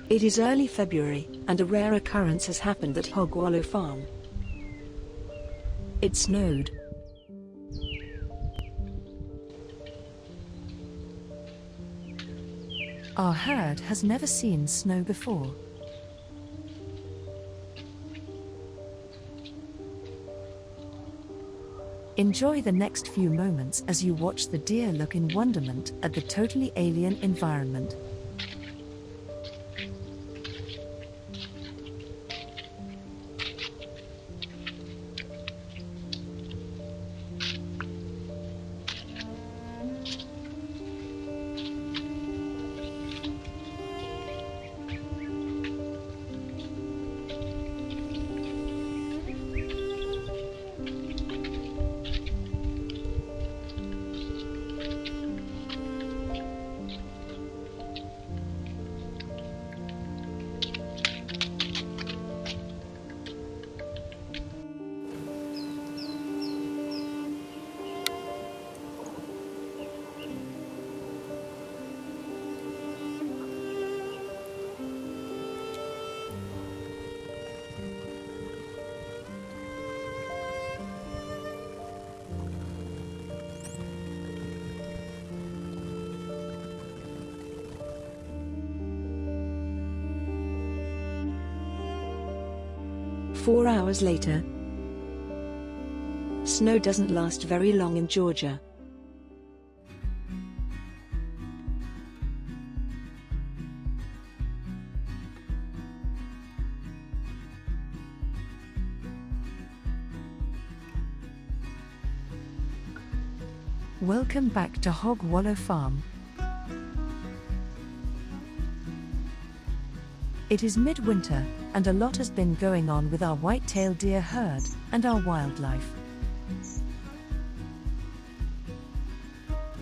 It is early February, and a rare occurrence has happened at Hog Wallow farm. It snowed. Our herd has never seen snow before. Enjoy the next few moments as you watch the deer look in wonderment at the totally alien environment. Four hours later. Snow doesn't last very long in Georgia. Welcome back to Hog Wallow Farm. It is midwinter, and a lot has been going on with our white-tailed deer herd and our wildlife.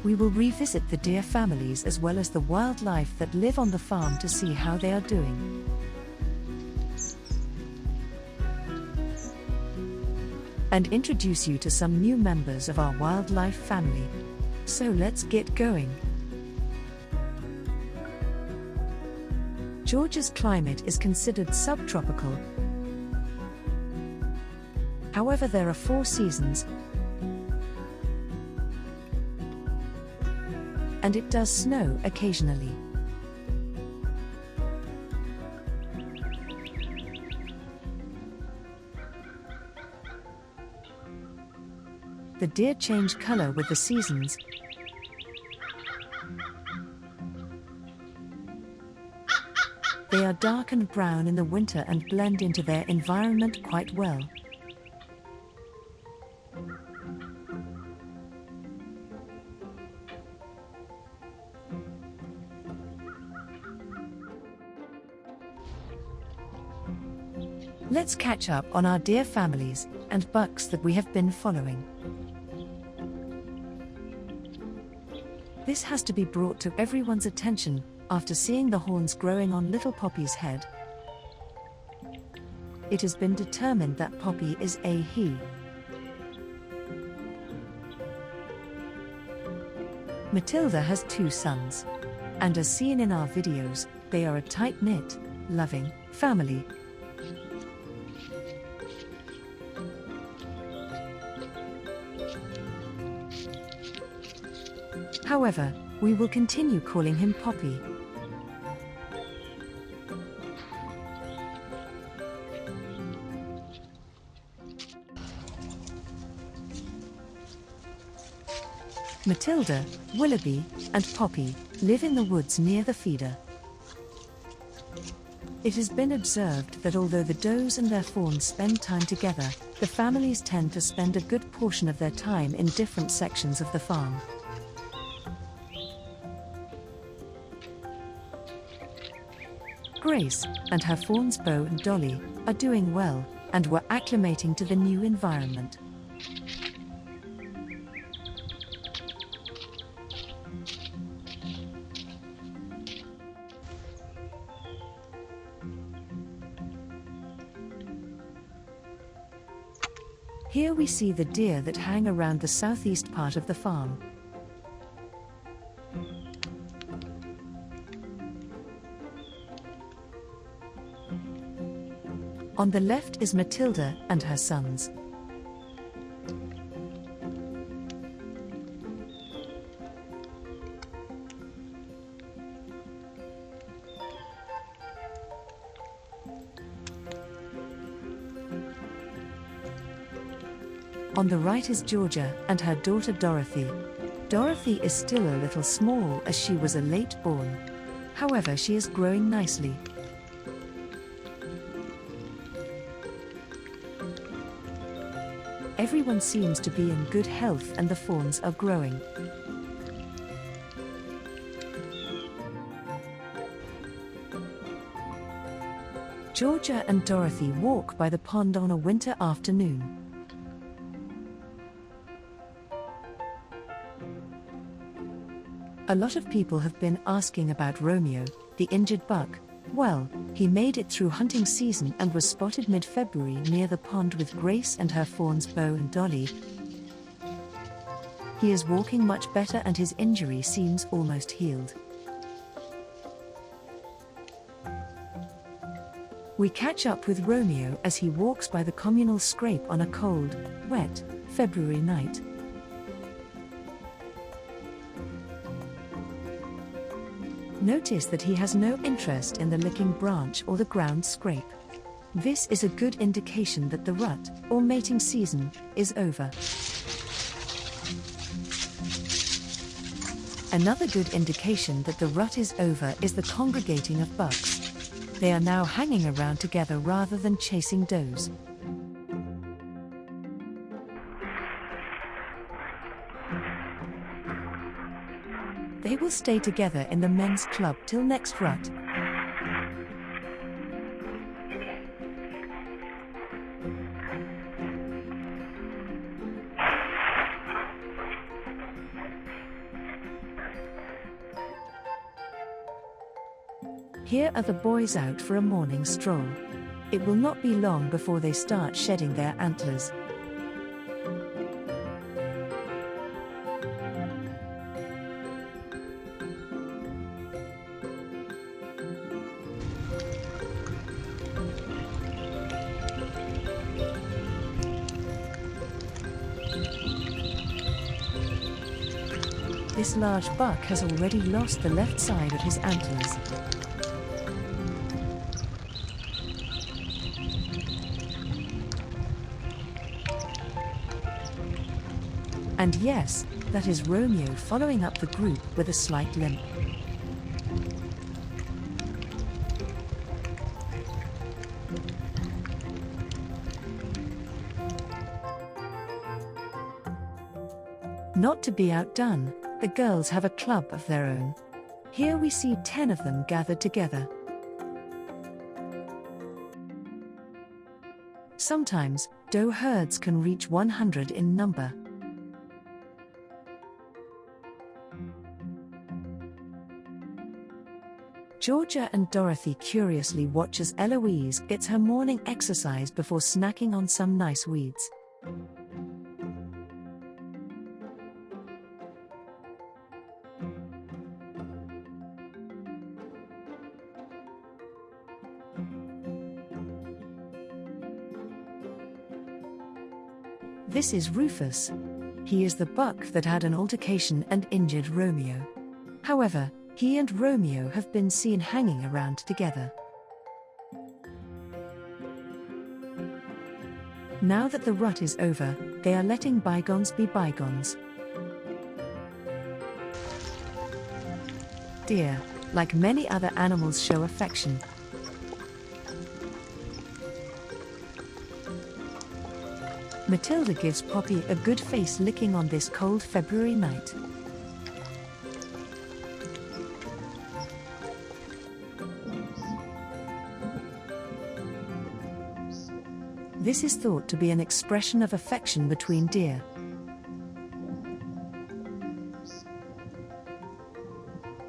We will revisit the deer families as well as the wildlife that live on the farm to see how they are doing. And introduce you to some new members of our wildlife family. So let's get going. Georgia's climate is considered subtropical. However, there are 4 seasons, and it does snow occasionally. The deer change color with the seasons. They are dark and brown in the winter and blend into their environment quite well. Let's catch up on our deer families and bucks that we have been following. This has to be brought to everyone's attention after seeing the horns growing on little Poppy's head. It has been determined that Poppy is a he. Matilda has 2 sons, and as seen in our videos, they are a tight-knit, loving family. However, we will continue calling him Poppy. Matilda, Willoughby, and Poppy live in the woods near the feeder. It has been observed that although the does and their fawns spend time together, the families tend to spend a good portion of their time in different sections of the farm. Grace and her fawns Bo and Dolly are doing well and were acclimating to the new environment. Here we see the deer that hang around the southeast part of the farm. On the left is Matilda and her sons. On the right is Georgia and her daughter Dorothy. Dorothy is still a little small as she was a late born. However, she is growing nicely. Everyone seems to be in good health and the fawns are growing. Georgia and Dorothy walk by the pond on a winter afternoon. A lot of people have been asking about Romeo, the injured buck. Well, he made it through hunting season and was spotted mid-February near the pond with Grace and her fawns Bo and Dolly. He is walking much better and his injury seems almost healed. We catch up with Romeo as he walks by the communal scrape on a cold, wet, February night. Notice that he has no interest in the licking branch or the ground scrape. This is a good indication that the rut, or mating season, is over. Another good indication that the rut is over is the congregating of bucks. They are now hanging around together rather than chasing does. They will stay together in the men's club till next rut. Here are the boys out for a morning stroll. It will not be long before they start shedding their antlers. This large buck has already lost the left side of his antlers. And yes, that is Romeo following up the group with a slight limp. Not to be outdone, the girls have a club of their own. Here we see 10 of them gathered together. Sometimes, doe herds can reach 100 in number. Georgia and Dorothy curiously watch as Eloise gets her morning exercise before snacking on some nice weeds. This is Rufus. He is the buck that had an altercation and injured Romeo. However, he and Romeo have been seen hanging around together. Now that the rut is over, they are letting bygones be bygones. Deer, like many other animals, show affection. Matilda gives Poppy a good face licking on this cold February night. This is thought to be an expression of affection between deer.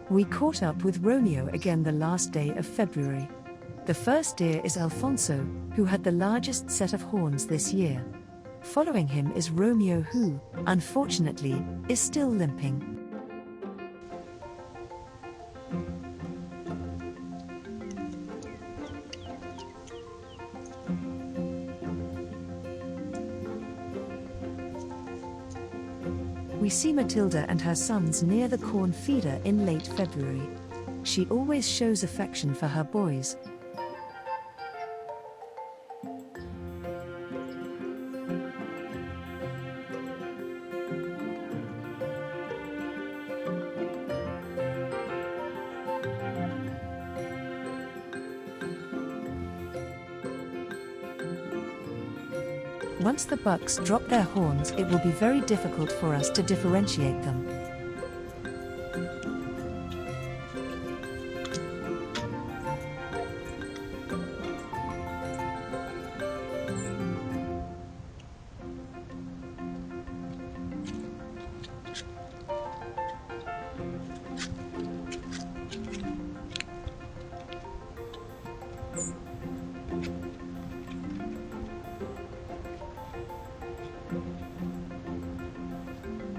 We caught up with Romeo again the last day of February. The first deer is Alfonso, who had the largest set of horns this year. Following him is Romeo, who, unfortunately, is still limping. We see Matilda and her sons near the corn feeder in late February. She always shows affection for her boys. Once the bucks drop their horns, it will be very difficult for us to differentiate them.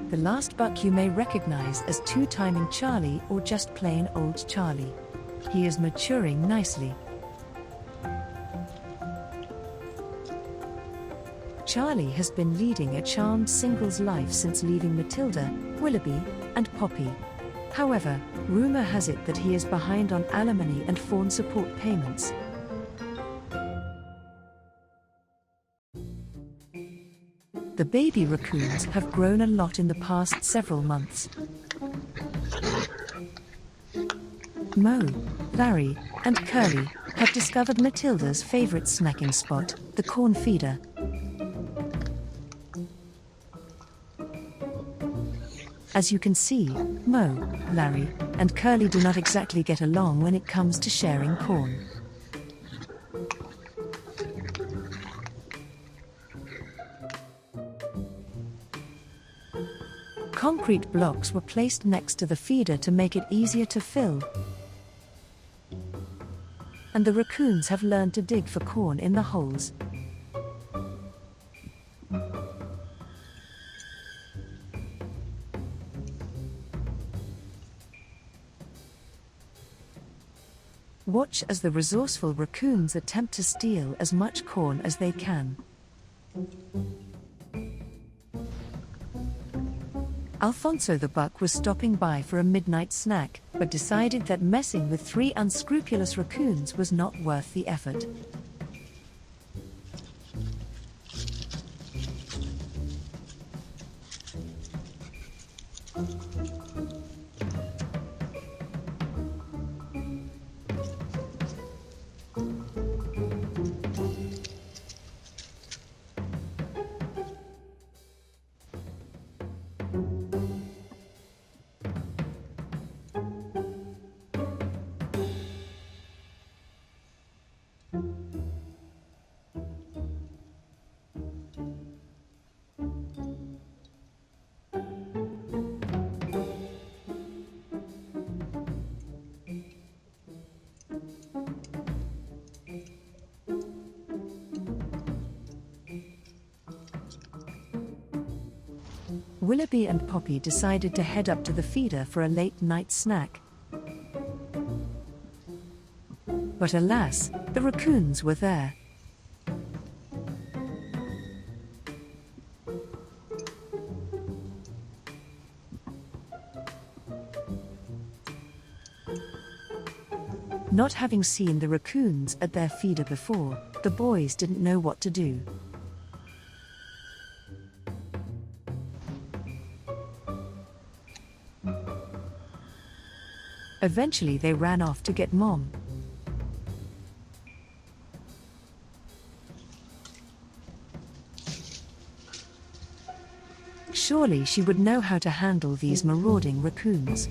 The last buck you may recognize as two-timing Charlie or just plain old Charlie. He is maturing nicely. Charlie has been leading a charmed singles life since leaving Matilda, Willoughby, and Poppy. However, rumor has it that he is behind on alimony and fawn support payments. The baby raccoons have grown a lot in the past several months. Mo, Larry, and Curly have discovered Matilda's favorite snacking spot, the corn feeder. As you can see, Mo, Larry, and Curly do not exactly get along when it comes to sharing corn. Concrete blocks were placed next to the feeder to make it easier to fill. And the raccoons have learned to dig for corn in the holes. Watch as the resourceful raccoons attempt to steal as much corn as they can. Alfonso the buck was stopping by for a midnight snack, but decided that messing with 3 unscrupulous raccoons was not worth the effort. Willoughby and Poppy decided to head up to the feeder for a late-night snack. But alas, the raccoons were there. Not having seen the raccoons at their feeder before, the boys didn't know what to do. Eventually they ran off to get Mom. Surely she would know how to handle these marauding raccoons.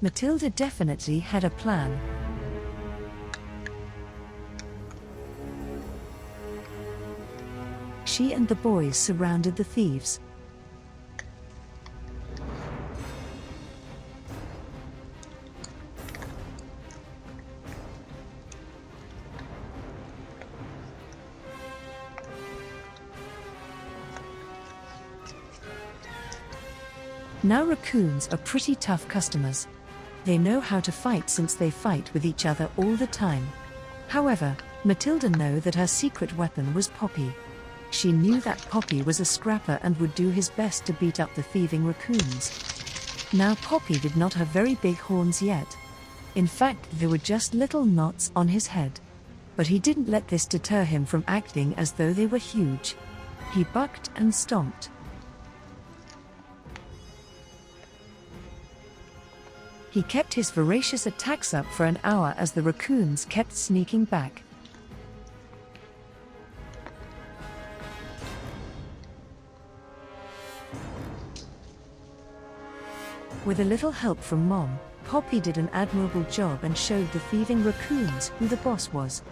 Matilda definitely had a plan. She and the boys surrounded the thieves. Now raccoons are pretty tough customers. They know how to fight since they fight with each other all the time. However, Matilda knew that her secret weapon was Poppy. She knew that Poppy was a scrapper and would do his best to beat up the thieving raccoons. Now Poppy did not have very big horns yet. In fact, there were just little knots on his head. But he didn't let this deter him from acting as though they were huge. He bucked and stomped. He kept his voracious attacks up for an hour as the raccoons kept sneaking back. With a little help from Mom, Poppy did an admirable job and showed the thieving raccoons who the boss was.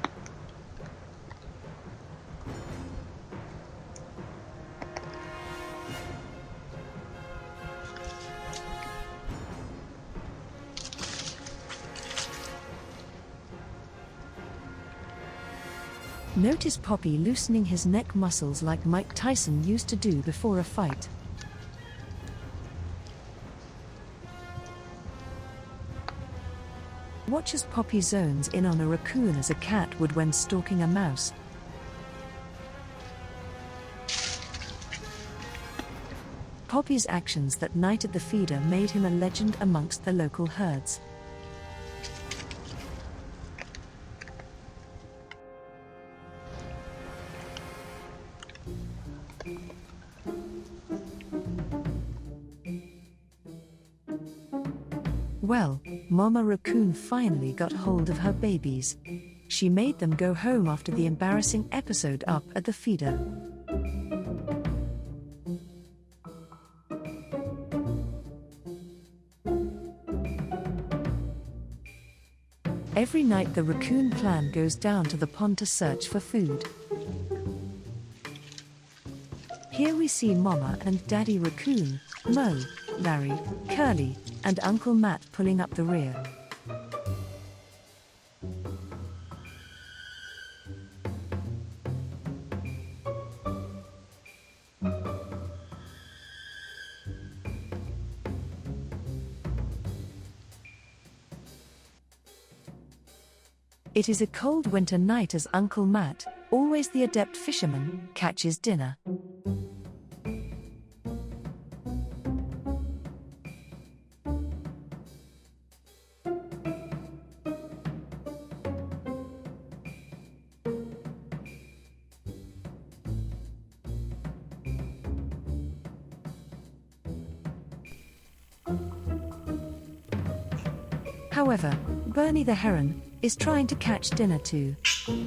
Notice Poppy loosening his neck muscles like Mike Tyson used to do before a fight. Watch as Poppy zones in on a raccoon as a cat would when stalking a mouse. Poppy's actions that night at the feeder made him a legend amongst the local herds. Well, Mama Raccoon finally got hold of her babies. She made them go home after the embarrassing episode up at the feeder. Every night the raccoon clan goes down to the pond to search for food. Here we see Mama and Daddy Raccoon, Mo, Larry, Curly, and Uncle Matt pulling up the rear. It is a cold winter night as Uncle Matt, always the adept fisherman, catches dinner. However, Bernie the heron is trying to catch dinner too.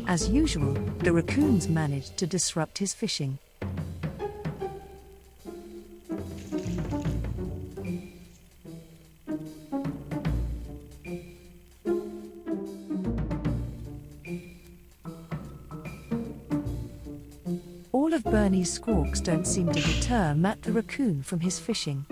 As usual, the raccoons managed to disrupt his fishing. All of Bernie's squawks don't seem to deter Matt the raccoon from his fishing.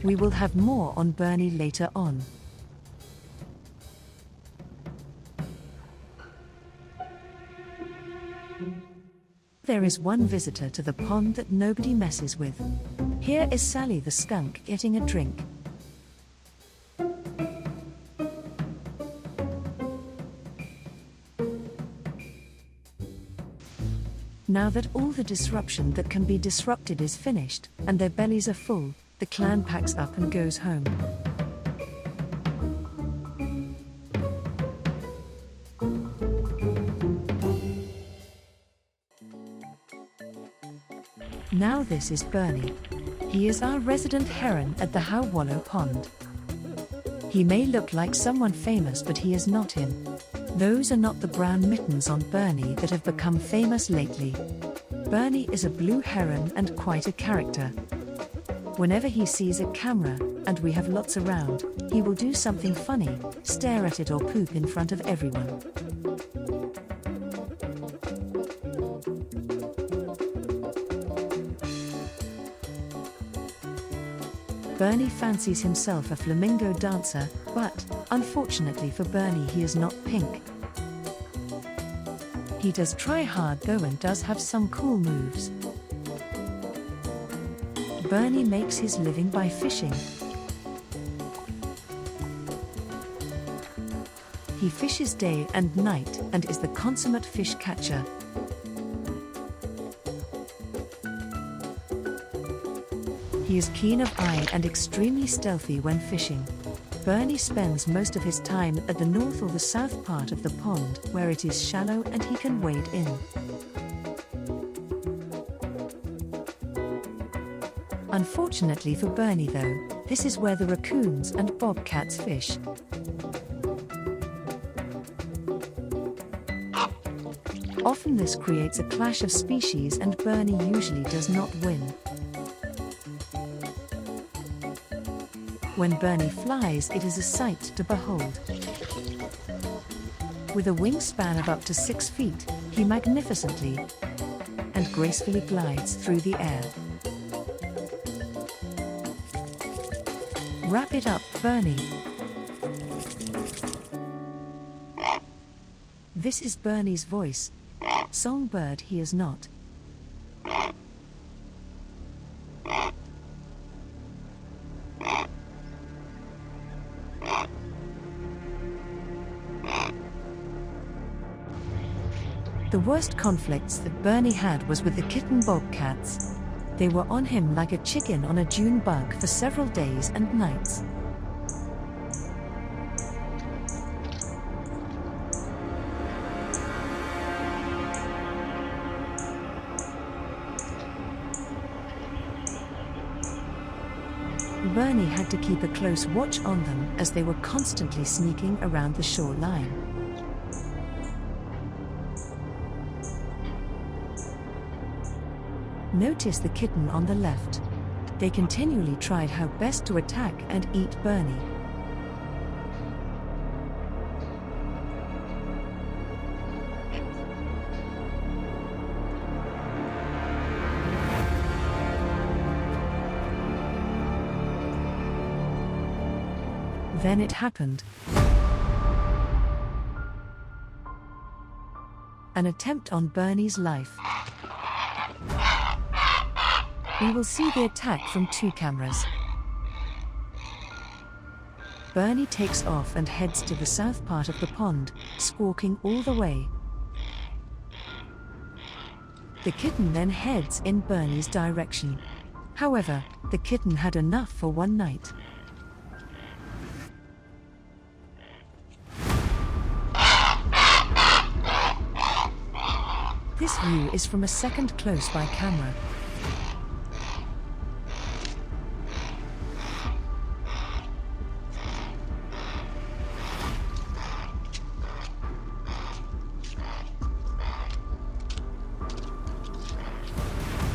We will have more on Bernie later on. There is one visitor to the pond that nobody messes with. Here is Sally the skunk getting a drink. Now that all the disruption that can be disrupted is finished, and their bellies are full, the clan packs up and goes home. Now this is Bernie. He is our resident heron at the Hog Wallow pond. He may look like someone famous, but he is not him. Those are not the brown mittens on Bernie that have become famous lately. Bernie is a blue heron and quite a character. Whenever he sees a camera, and we have lots around, he will do something funny, stare at it or poop in front of everyone. Bernie fancies himself a flamingo dancer, but, unfortunately for Bernie, he is not pink. He does try hard though and does have some cool moves. Bernie makes his living by fishing. He fishes day and night and is the consummate fish catcher. He is keen of eye and extremely stealthy when fishing. Bernie spends most of his time at the north or the south part of the pond, where it is shallow and he can wade in. Unfortunately for Bernie though, this is where the raccoons and bobcats fish. Often this creates a clash of species and Bernie usually does not win. When Bernie flies, it is a sight to behold. With a wingspan of up to 6 feet, he magnificently and gracefully glides through the air. Wrap it up, Bernie. This is Bernie's voice. Songbird he is not. The worst conflicts that Bernie had was with the kitten bobcats. They were on him like a chicken on a June bug for several days and nights. Bernie had to keep a close watch on them as they were constantly sneaking around the shoreline. Notice the kitten on the left. They continually tried how best to attack and eat Bernie. Then it happened. An attempt on Bernie's life. We will see the attack from 2 cameras. Bernie takes off and heads to the south part of the pond, squawking all the way. The kitten then heads in Bernie's direction. However, the kitten had enough for one night. This view is from a second close-by camera.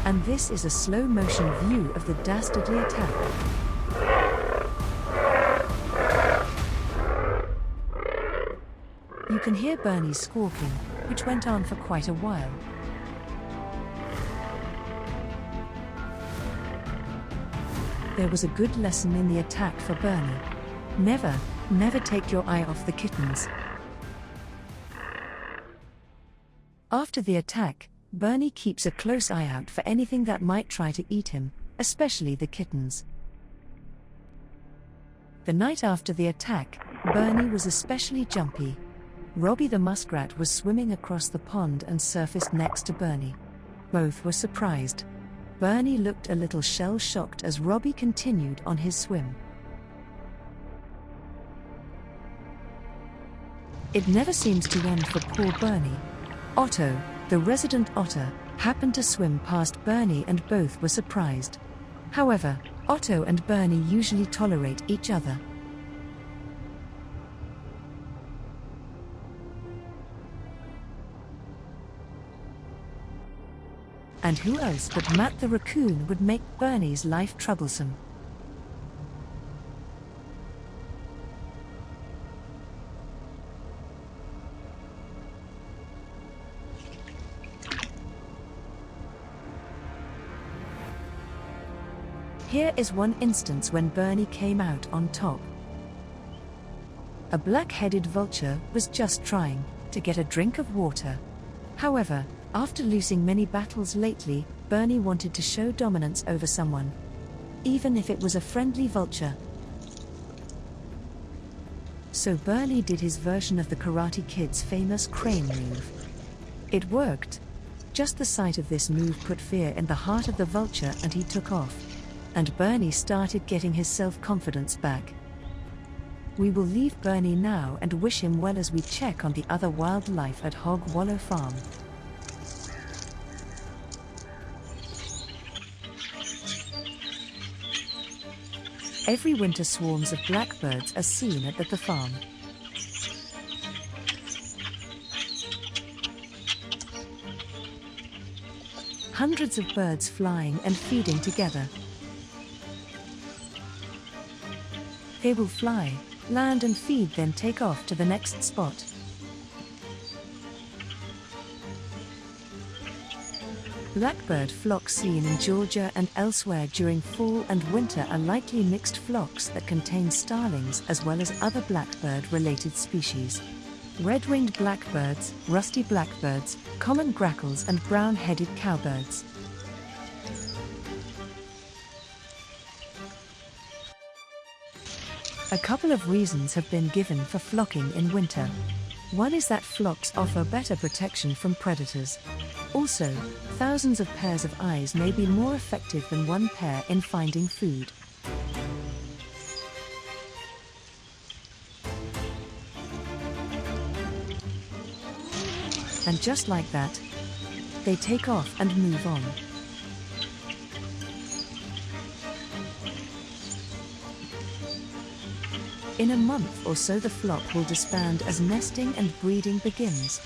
And this is a slow-motion view of the dastardly attack. You can hear Bernie squawking, which went on for quite a while. There was a good lesson in the attack for Bernie. Never take your eye off the kittens. After the attack, Bernie keeps a close eye out for anything that might try to eat him, especially the kittens. The night after the attack, Bernie was especially jumpy. Robbie the muskrat was swimming across the pond and surfaced next to Bernie. Both were surprised. Bernie looked a little shell-shocked as Robbie continued on his swim. It never seems to end for poor Bernie. Otto, the resident otter, happened to swim past Bernie and both were surprised. However, Otto and Bernie usually tolerate each other. And who else but Matt the raccoon would make Bernie's life troublesome? Here is one instance when Bernie came out on top. A black-headed vulture was just trying to get a drink of water. However, after losing many battles lately, Bernie wanted to show dominance over someone, even if it was a friendly vulture. So Bernie did his version of the Karate Kid's famous crane move. It worked. Just the sight of this move put fear in the heart of the vulture and he took off. And Bernie started getting his self-confidence back. We will leave Bernie now and wish him well as we check on the other wildlife at Hog Wallow Farm. Every winter swarms of blackbirds are seen at the farm. Hundreds of birds flying and feeding together. They will fly, land and feed, then take off to the next spot. Blackbird flocks seen in Georgia and elsewhere during fall and winter are likely mixed flocks that contain starlings as well as other blackbird-related species. Red-winged blackbirds, rusty blackbirds, common grackles and brown-headed cowbirds. A couple of reasons have been given for flocking in winter. One is that flocks offer better protection from predators. Also, thousands of pairs of eyes may be more effective than one pair in finding food. And just like that, they take off and move on. In a month or so the flock will disband as nesting and breeding begins.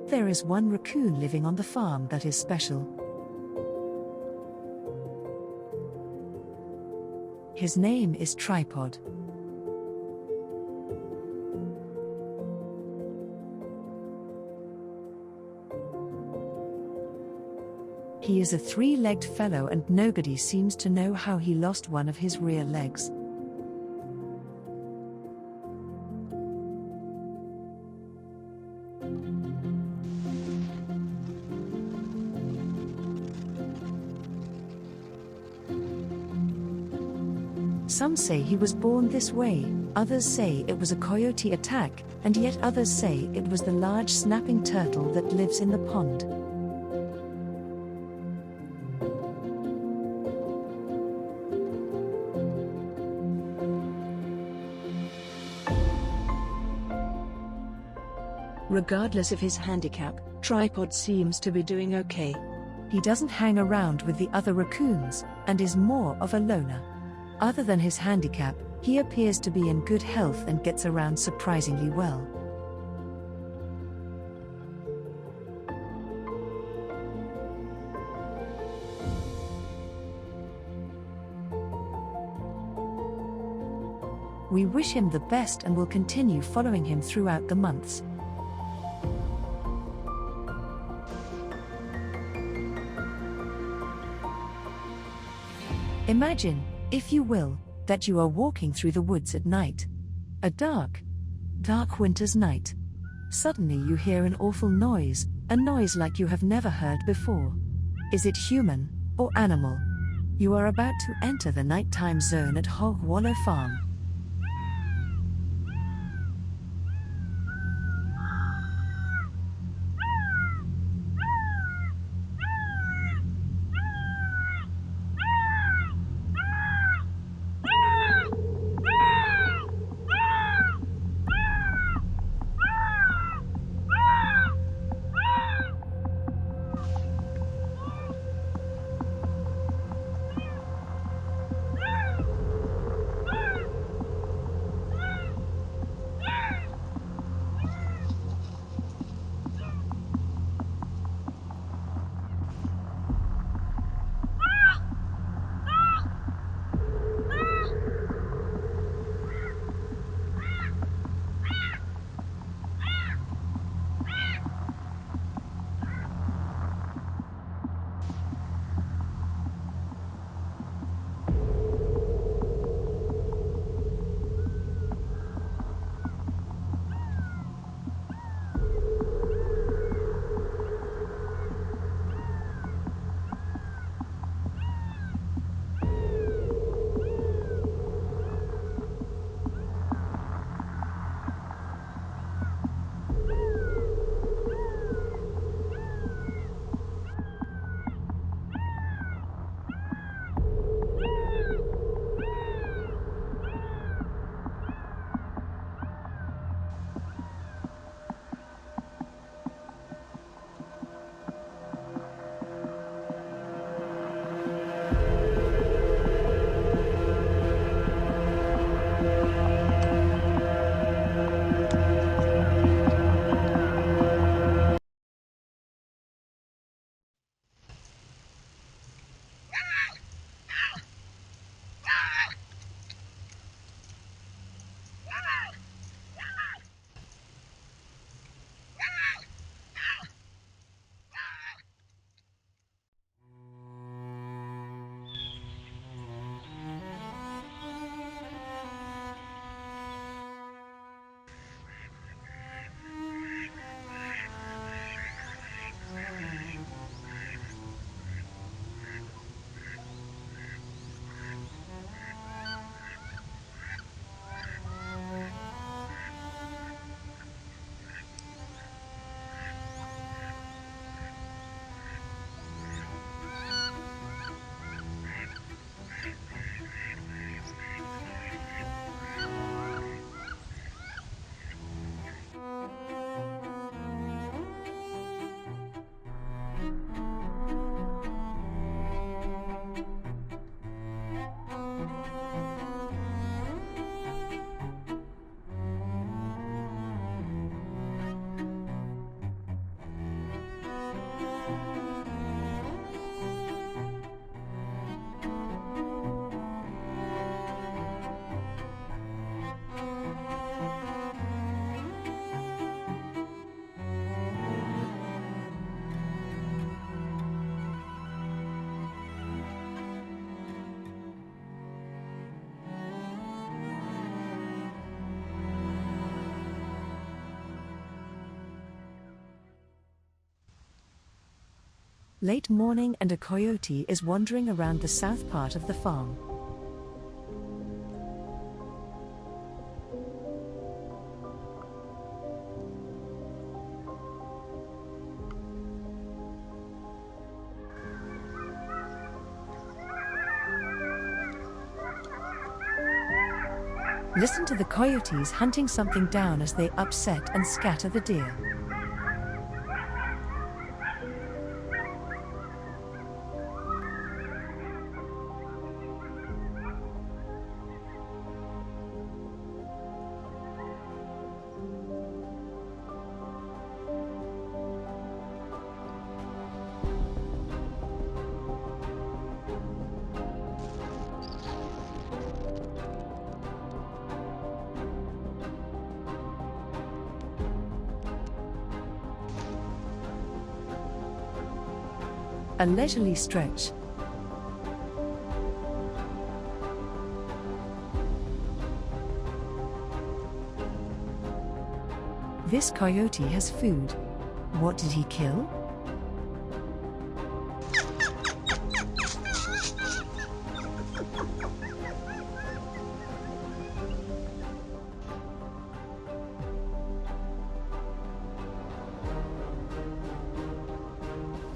There is one raccoon living on the farm that is special. His name is Tripod. He is a three-legged fellow and nobody seems to know how he lost one of his rear legs. Some say he was born this way, others say it was a coyote attack, and yet others say it was the large snapping turtle that lives in the pond. Regardless of his handicap, Tripod seems to be doing okay. He doesn't hang around with the other raccoons, and is more of a loner. Other than his handicap, he appears to be in good health and gets around surprisingly well. We wish him the best and will continue following him throughout the months. Imagine, if you will, that you are walking through the woods at night. A dark winter's night. Suddenly you hear an awful noise, a noise like you have never heard before. Is it human or animal? You are about to enter the nighttime zone at Hog Wallow Farm. late morning and a coyote is wandering around the south part of the farm. Listen to the coyotes hunting something down as they upset and scatter the deer. A leisurely stretch. This coyote has food. What did he kill?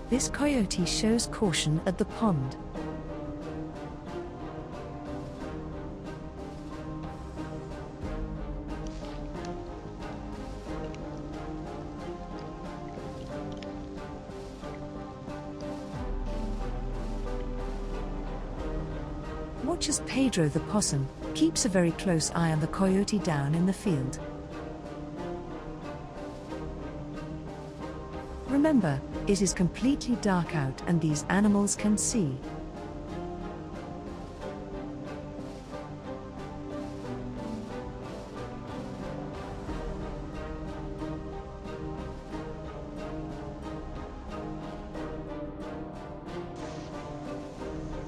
This coyote shows caution at the pond. Watch as Pedro the possum keeps a very close eye on the coyote down in the field. Remember, it is completely dark out and these animals can see.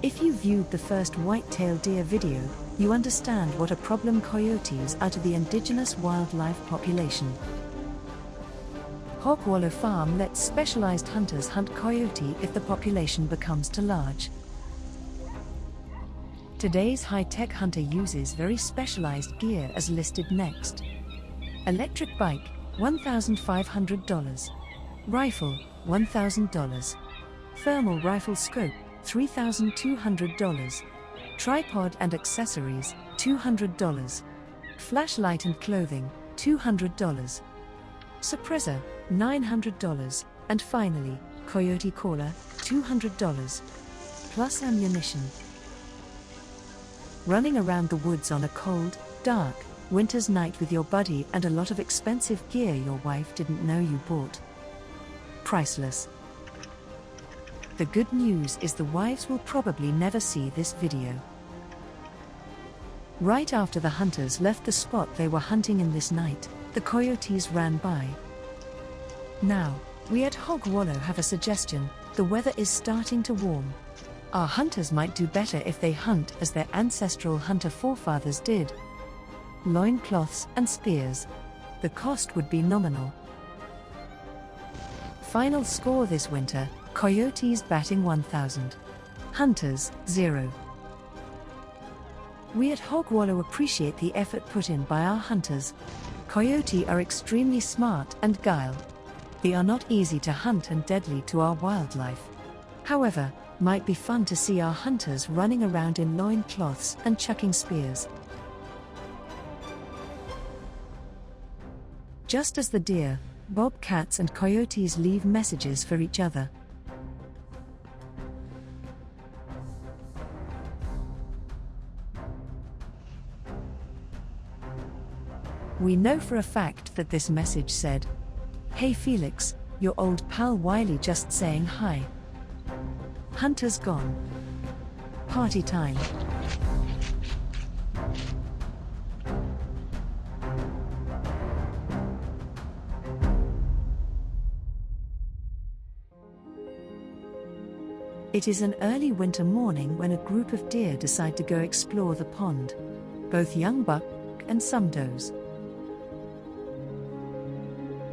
If you viewed the first white-tailed deer video, you understand what a problem coyotes are to the indigenous wildlife population. Hog Wallow Farm lets specialized hunters hunt coyote if the population becomes too large. Today's high-tech hunter uses very specialized gear as listed next. Electric bike, $1,500. Rifle, $1,000. Thermal rifle scope, $3,200. Tripod and accessories, $200. Flashlight and clothing, $200. Suppressor, $900, and finally, coyote caller, $200, plus ammunition. Running around the woods on a cold, dark, winter's night with your buddy and a lot of expensive gear your wife didn't know you bought. Priceless. The good news is the wives will probably never see this video. Right after the hunters left the spot they were hunting in this night, the coyotes ran by. Now, we at Hog Wallow have a suggestion. The weather is starting to warm. Our hunters might do better if they hunt as their ancestral hunter forefathers did. Loincloths and spears. The cost would be nominal. Final score this winter, coyotes batting 1,000. Hunters, 0. We at Hog Wallow appreciate the effort put in by our hunters. Coyote are extremely smart and guile. They are not easy to hunt and deadly to our wildlife. However, might be fun to see our hunters running around in loincloths and chucking spears. Just as the deer, bobcats and coyotes leave messages for each other. We know for a fact that this message said, "Hey Felix, your old pal Wiley just saying hi. Hunter's gone. Party time." It is an early winter morning when a group of deer decide to go explore the pond. Both young buck and some does.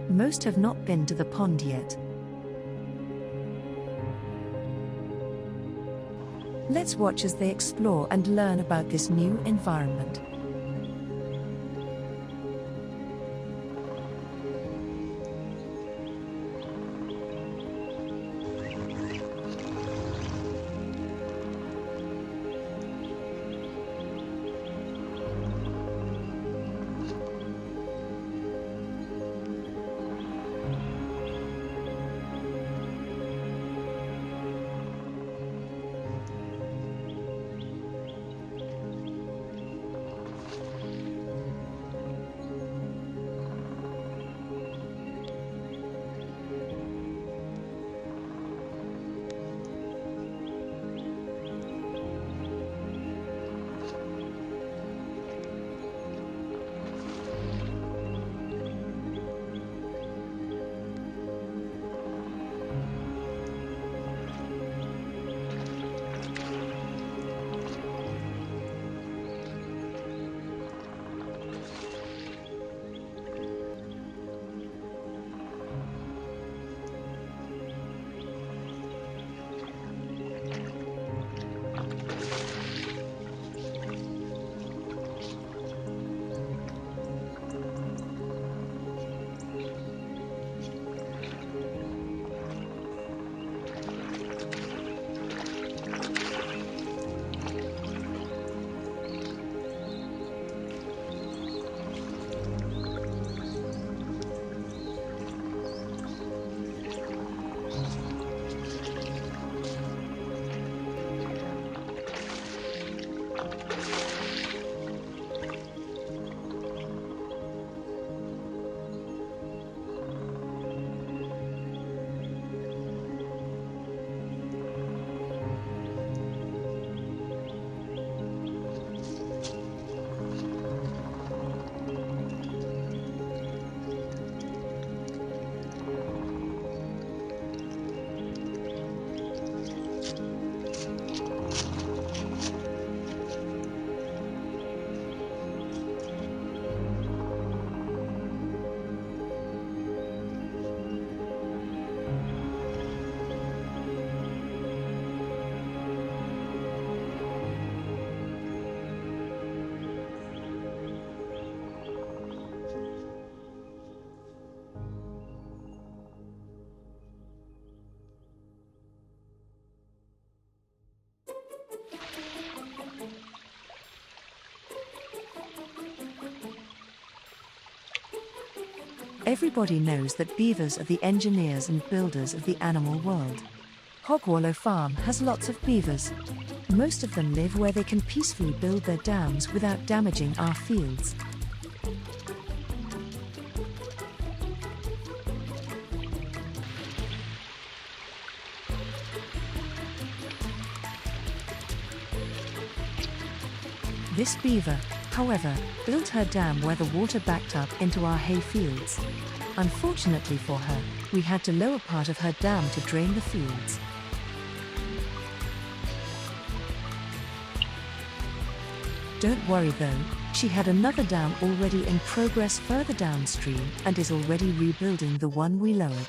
Most have not been to the pond yet. Let's watch as they explore and learn about this new environment. Everybody knows that beavers are the engineers and builders of the animal world. Hog Wallow Farm has lots of beavers. Most of them live where they can peacefully build their dams without damaging our fields. This beaver, however, built her dam where the water backed up into our hay fields. Unfortunately for her, we had to lower part of her dam to drain the fields. Don't worry though, she had another dam already in progress further downstream and is already rebuilding the one we lowered.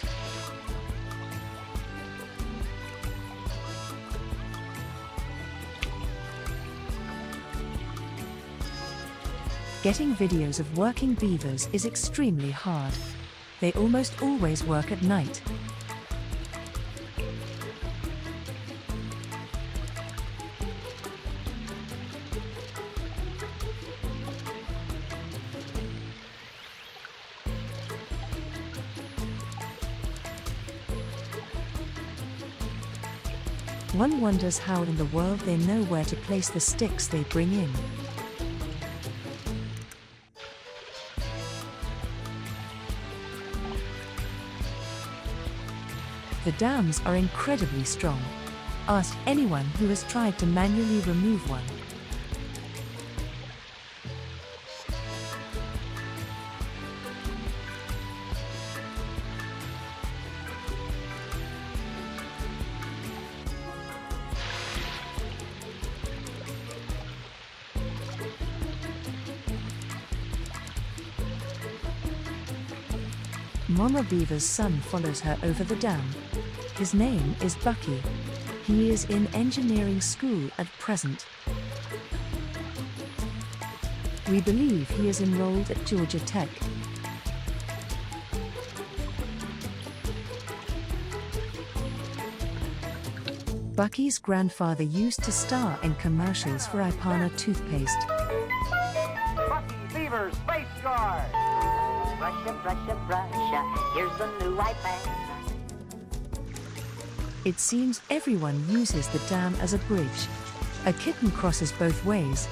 Getting videos of working beavers is extremely hard. They almost always work at night. One wonders how in the world they know where to place the sticks they bring in. The dams are incredibly strong. Ask anyone who has tried to manually remove one. Mama Beaver's son follows her over the dam. His name is Bucky. He is in engineering school at present. We believe he is enrolled at Georgia Tech. Bucky's grandfather used to star in commercials for Ipana toothpaste. Bucky Beavers Face Guard. Brusha, here's the new iPad. It seems everyone uses the dam as a bridge. A kitten crosses both ways.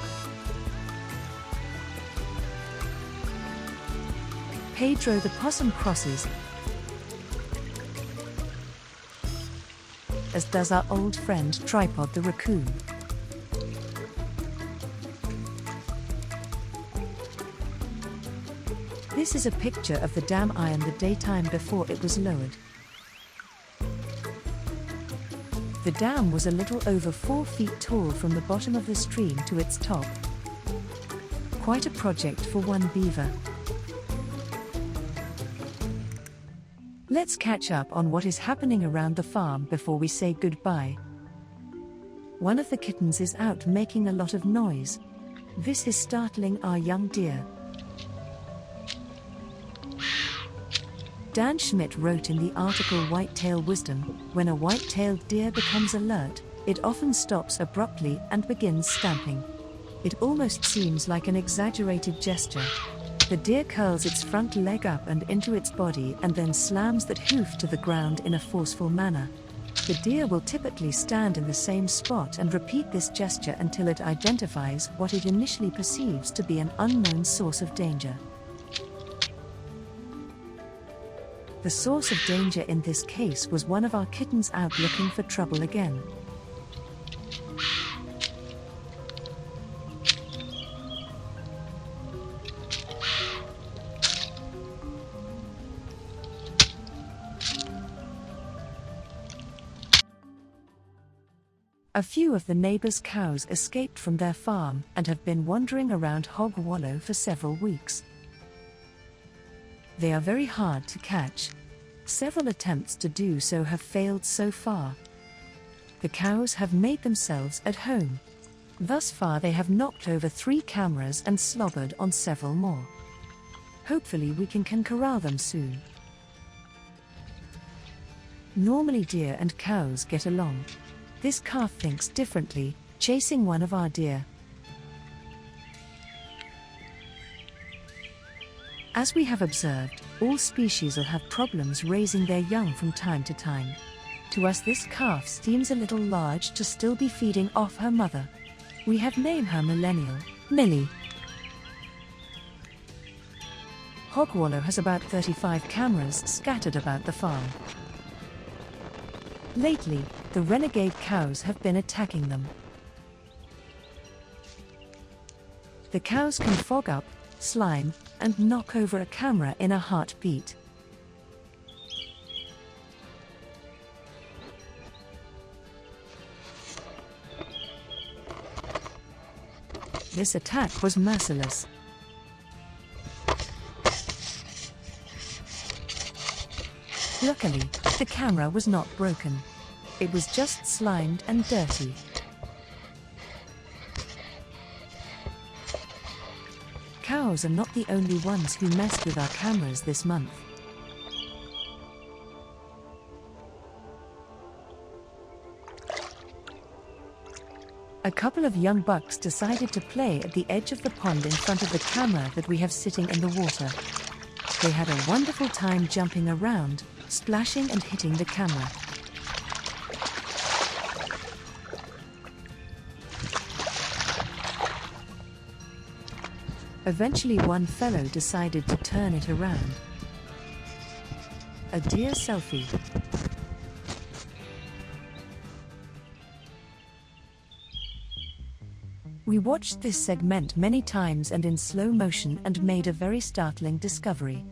Pedro the possum crosses, as does our old friend Tripod the raccoon. This is a picture of the dam iron the daytime before it was lowered. The dam was a little over 4 feet tall from the bottom of the stream to its top. Quite a project for one beaver. Let's catch up on what is happening around the farm before we say goodbye. One of the kittens is out making a lot of noise. This is startling our young deer. Dan Schmidt wrote in the article Whitetail Wisdom, when a white-tailed deer becomes alert, it often stops abruptly and begins stamping. It almost seems like an exaggerated gesture. The deer curls its front leg up and into its body and then slams that hoof to the ground in a forceful manner. The deer will typically stand in the same spot and repeat this gesture until it identifies what it initially perceives to be an unknown source of danger. The source of danger in this case was one of our kittens out looking for trouble again. A few of the neighbors' cows escaped from their farm and have been wandering around Hog Wallow for several weeks. They are very hard to catch. Several attempts to do so have failed so far. The cows have made themselves at home. Thus far they have knocked over 3 cameras and slobbered on several more. Hopefully we can corral them soon. Normally deer and cows get along. This calf thinks differently, chasing one of our deer. As we have observed, all species will have problems raising their young from time to time. To us this calf seems a little large to still be feeding off her mother. We have named her Millennial, Millie. Hog Wallow has about 35 cameras scattered about the farm. Lately, the renegade cows have been attacking them. The cows can fog up, slime, and knock over a camera in a heartbeat. This attack was merciless. Luckily, the camera was not broken. It was just slimed and dirty. Cows are not the only ones who messed with our cameras this month. A couple of young bucks decided to play at the edge of the pond in front of the camera that we have sitting in the water. They had a wonderful time jumping around, splashing and hitting the camera. Eventually one fellow decided to turn it around. A deer selfie. We watched this segment many times and in slow motion and made a very startling discovery.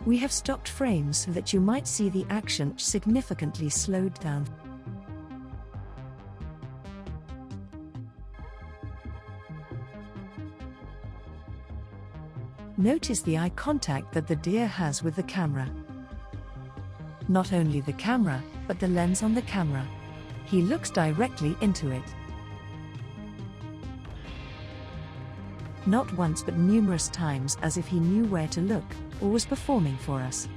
We have stopped frames so that you might see the action significantly slowed down. Notice the eye contact that the deer has with the camera. Not only the camera, but the lens on the camera. He looks directly into it. Not once but numerous times, as if he knew where to look, or was performing for us.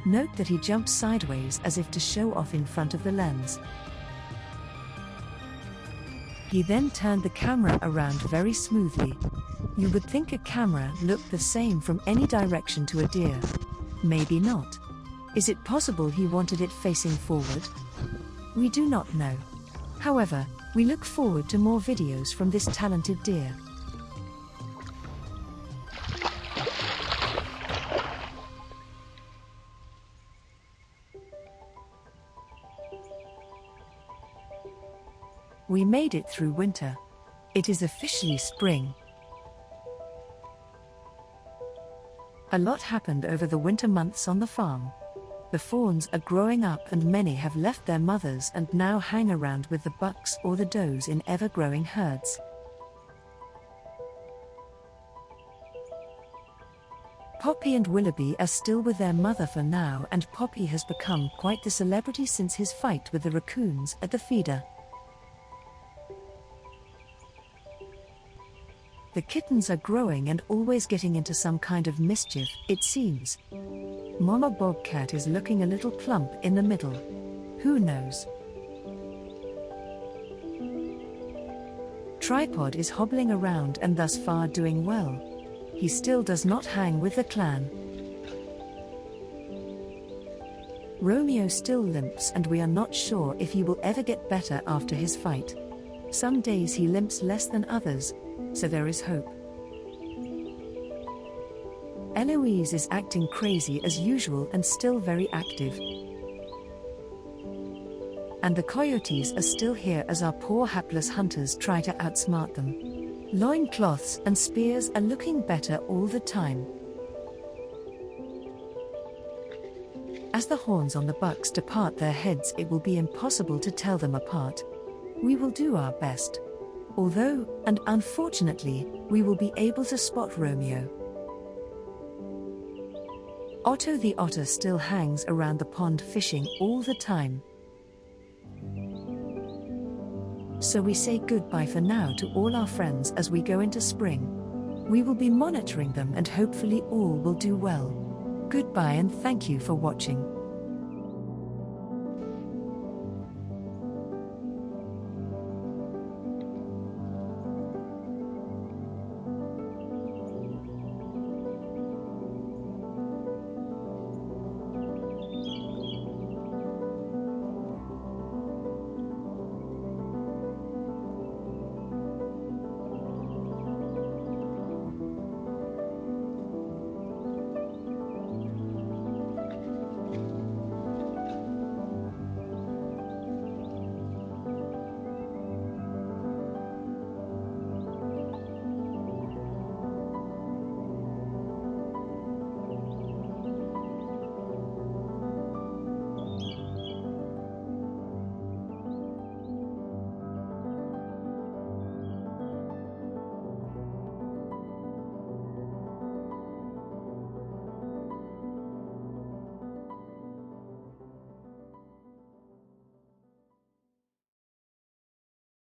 Note that he jumps sideways as if to show off in front of the lens. He then turned the camera around very smoothly. You would think a camera looked the same from any direction to a deer. Maybe not. Is it possible he wanted it facing forward? We do not know. However, we look forward to more videos from this talented deer. We made it through winter. It is officially spring. A lot happened over the winter months on the farm. The fawns are growing up and many have left their mothers and now hang around with the bucks or the does in ever-growing herds. Poppy and Willoughby are still with their mother for now, and Poppy has become quite the celebrity since his fight with the raccoons at the feeder. The kittens are growing and always getting into some kind of mischief, it seems. Mama Bobcat is looking a little plump in the middle. Who knows? Tripod is hobbling around and thus far doing well. He still does not hang with the clan. Romeo still limps and we are not sure if he will ever get better after his fight. Some days he limps less than others, so there is hope. Eloise is acting crazy as usual and still very active. And the coyotes are still here as our poor hapless hunters try to outsmart them. Loincloths and spears are looking better all the time. As the horns on the bucks depart their heads, it will be impossible to tell them apart. We will do our best. Although, and unfortunately, we will be able to spot Romeo. Otto the otter still hangs around the pond fishing all the time. So we say goodbye for now to all our friends as we go into spring. We will be monitoring them and hopefully all will do well. Goodbye and thank you for watching.